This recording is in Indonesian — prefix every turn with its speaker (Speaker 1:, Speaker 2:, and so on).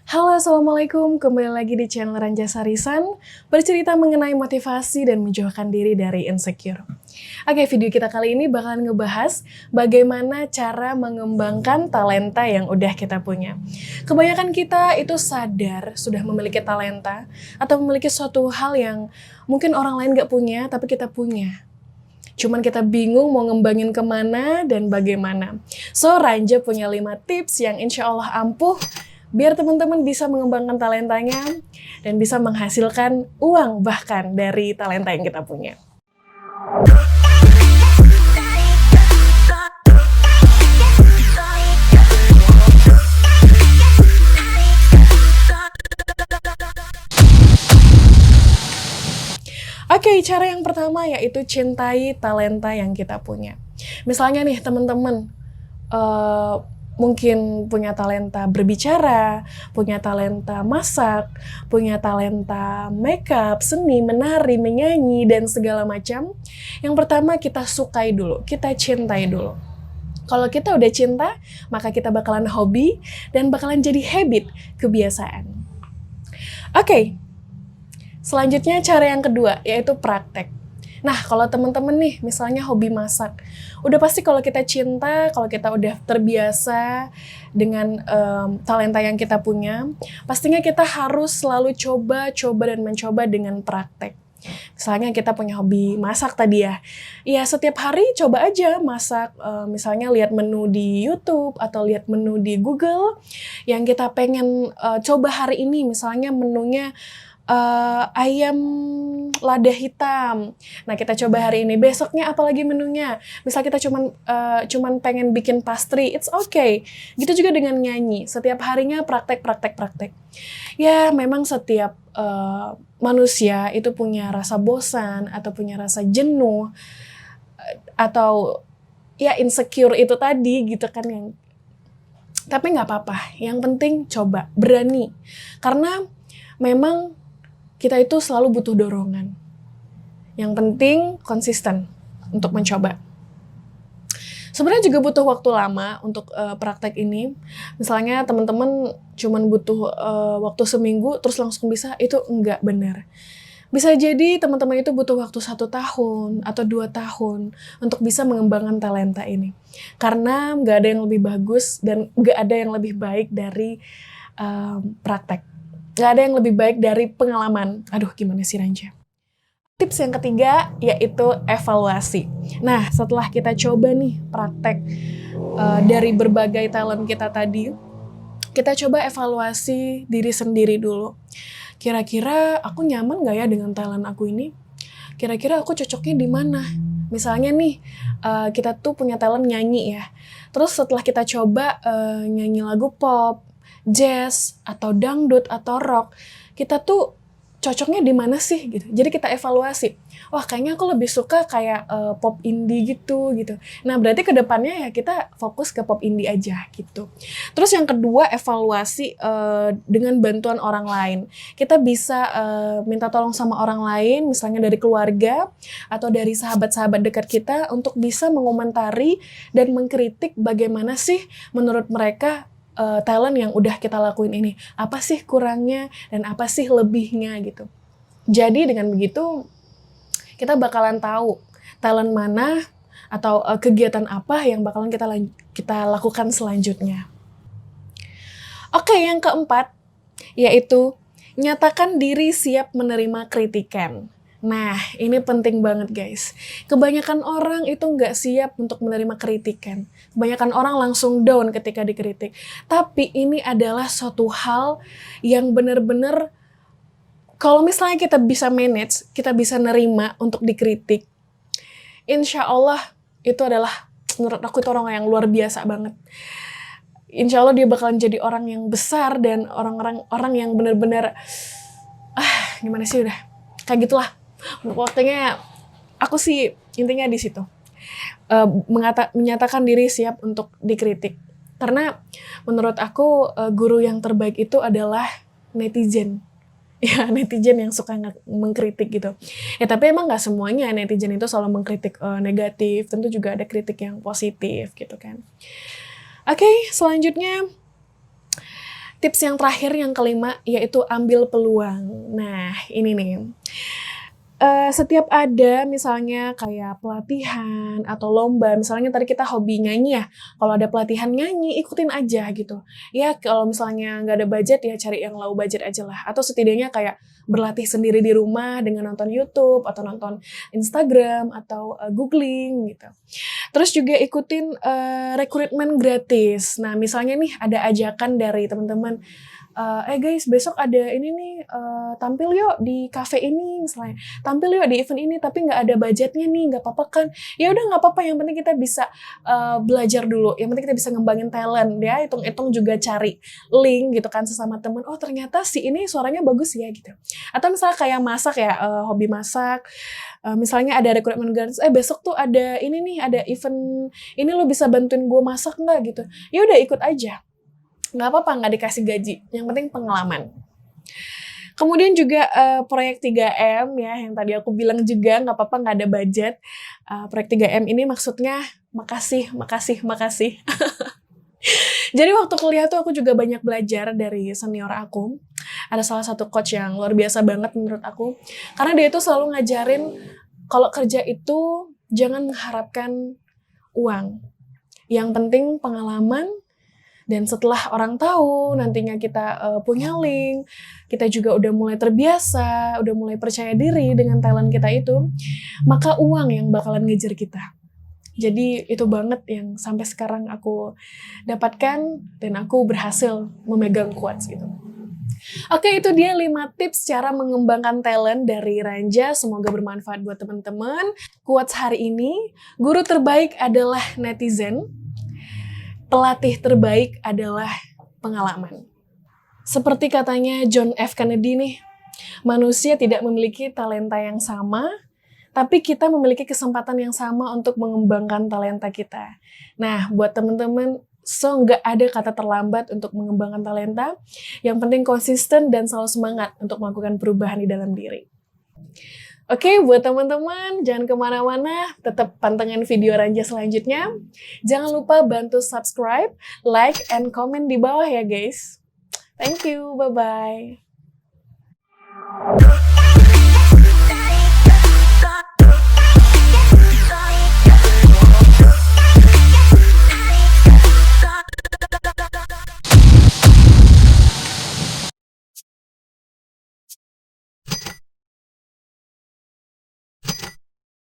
Speaker 1: Halo, Assalamualaikum. Kembali lagi di channel Ranja Sarisan, bercerita mengenai motivasi dan menjauhkan diri dari insecure. Oke, video kita kali ini bakalan ngebahas bagaimana cara mengembangkan talenta yang udah kita punya. Kebanyakan kita itu sadar sudah memiliki talenta atau memiliki suatu hal yang mungkin orang lain gak punya, tapi kita punya. Cuman kita bingung mau ngembangin kemana dan bagaimana. So, Ranja punya 5 tips yang insya Allah ampuh biar teman-teman bisa mengembangkan talentanya dan bisa menghasilkan uang bahkan dari talenta yang kita punya. Oke, cara yang pertama yaitu cintai talenta yang kita punya. Misalnya nih teman-teman, mungkin punya talenta berbicara, punya talenta masak, punya talenta makeup, seni, menari, menyanyi, dan segala macam. Yang pertama kita sukai dulu, kita cintai dulu. Kalau kita udah cinta, maka kita bakalan hobi dan bakalan jadi habit, kebiasaan. Oke, selanjutnya cara yang kedua yaitu praktek. Nah, kalau teman-teman nih, misalnya hobi masak, udah pasti kalau kita cinta, kalau kita udah terbiasa dengan talenta yang kita punya, pastinya kita harus selalu coba dan mencoba dengan praktek. Misalnya kita punya hobi masak tadi ya, setiap hari coba aja masak, misalnya lihat menu di YouTube atau lihat menu di Google yang kita pengen coba hari ini, misalnya menunya ayam lada hitam. Nah, kita coba hari ini. Besoknya apalagi menunya? Misal kita cuman pengen bikin pastry, it's okay. Gitu juga dengan nyanyi. Setiap harinya praktek. Ya, memang setiap manusia itu punya rasa bosan atau punya rasa jenuh atau ya insecure itu tadi gitu kan yang. Tapi nggak apa-apa. Yang penting coba, berani. Karena memang kita itu selalu butuh dorongan. Yang penting konsisten untuk mencoba. Sebenarnya juga butuh waktu lama untuk praktek ini. Misalnya teman-teman cuman butuh waktu seminggu terus langsung bisa, itu enggak benar. Bisa jadi teman-teman itu butuh waktu 1 tahun atau 2 tahun untuk bisa mengembangkan talenta ini. Karena nggak ada yang lebih bagus dan nggak ada yang lebih baik dari praktek. Nggak ada yang lebih baik dari pengalaman. Aduh, gimana sih Ranja? Tips yang ketiga yaitu evaluasi. Nah, setelah kita coba nih praktek dari berbagai talent kita tadi, kita coba evaluasi diri sendiri dulu. Kira-kira aku nyaman nggak ya dengan talent aku ini? Kira-kira aku cocoknya di mana? Misalnya nih, kita tuh punya talent nyanyi ya. Terus setelah kita coba nyanyi lagu pop, jazz, atau dangdut, atau rock, kita tuh cocoknya di mana sih gitu. Jadi kita evaluasi. Wah, kayaknya aku lebih suka kayak pop indie gitu. Nah, berarti ke depannya ya kita fokus ke pop indie aja gitu. Terus yang kedua, evaluasi dengan bantuan orang lain. Kita bisa minta tolong sama orang lain, misalnya dari keluarga atau dari sahabat-sahabat dekat kita untuk bisa mengomentari dan mengkritik bagaimana sih menurut mereka talent yang udah kita lakuin ini. Apa sih kurangnya dan apa sih lebihnya gitu. Jadi dengan begitu kita bakalan tahu talent mana atau kegiatan apa yang bakalan kita lakukan selanjutnya. Oke, yang keempat yaitu nyatakan diri siap menerima kritikan. Nah, ini penting banget guys. Kebanyakan orang itu nggak siap untuk menerima kritikan. Kebanyakan orang langsung down ketika dikritik. Tapi ini adalah suatu hal yang benar-benar kalau misalnya kita bisa manage, kita bisa nerima untuk dikritik, insya Allah itu adalah, menurut aku itu orang yang luar biasa banget. Insya Allah dia bakalan jadi orang yang besar dan orang yang benar-benar, gimana sih udah, kayak gitulah. Waktunya aku sih intinya di situ. Menyatakan diri siap untuk dikritik. Karena menurut aku guru yang terbaik itu adalah netizen. Ya, netizen yang suka mengkritik gitu. Ya, tapi emang nggak semuanya netizen itu selalu mengkritik negatif. Tentu juga ada kritik yang positif gitu kan. Oke, selanjutnya Tips yang terakhir, yang kelima, yaitu ambil peluang. Nah, ini nih. Setiap ada misalnya kayak pelatihan atau lomba, misalnya tadi kita hobi nyanyi ya, kalau ada pelatihan nyanyi, ikutin aja gitu. Ya kalau misalnya nggak ada budget ya cari yang low budget aja lah. Atau setidaknya kayak berlatih sendiri di rumah dengan nonton YouTube atau nonton Instagram atau googling gitu. Terus juga ikutin rekrutmen gratis. Nah misalnya nih ada ajakan dari teman-teman, guys besok ada ini nih, tampil yuk di cafe ini misalnya, tampil yuk di event ini tapi nggak ada budgetnya nih, nggak apa-apa kan? Ya udah nggak apa-apa, yang penting kita bisa belajar dulu, yang penting kita bisa ngembangin talent ya, hitung-hitung juga cari link gitu kan sesama temen, oh ternyata si ini suaranya bagus ya gitu. Atau misalnya kayak masak ya, hobi masak, misalnya ada rekrutmen gratis, besok tuh ada ini nih, ada event ini, lo bisa bantuin gue masak nggak gitu? Ya udah ikut aja. Nggak apa-apa nggak dikasih gaji, yang penting pengalaman. Kemudian juga proyek 3M ya, yang tadi aku bilang juga nggak apa-apa nggak ada budget. Proyek 3M ini maksudnya makasih. Jadi waktu kuliah tuh aku juga banyak belajar dari senior aku. Ada salah satu coach yang luar biasa banget menurut aku. Karena dia itu selalu ngajarin kalau kerja itu jangan mengharapkan uang. Yang penting pengalaman. Dan setelah orang tahu, nantinya kita punya link, kita juga udah mulai terbiasa, udah mulai percaya diri dengan talent kita itu, maka uang yang bakalan ngejar kita. Jadi itu banget yang sampai sekarang aku dapatkan, dan aku berhasil memegang quotes gitu. Oke, itu dia 5 tips cara mengembangkan talent dari Ranja. Semoga bermanfaat buat teman-teman. Quotes hari ini, guru terbaik adalah netizen. Pelatih terbaik adalah pengalaman. Seperti katanya John F. Kennedy nih, manusia tidak memiliki talenta yang sama, tapi kita memiliki kesempatan yang sama untuk mengembangkan talenta kita. Nah, buat teman-teman, nggak ada kata terlambat untuk mengembangkan talenta. Yang penting konsisten dan selalu semangat untuk melakukan perubahan di dalam diri. Oke, buat teman-teman, jangan kemana-mana, tetap pantengin video Ranja selanjutnya. Jangan lupa bantu subscribe, like, and comment di bawah ya guys. Thank you, bye-bye.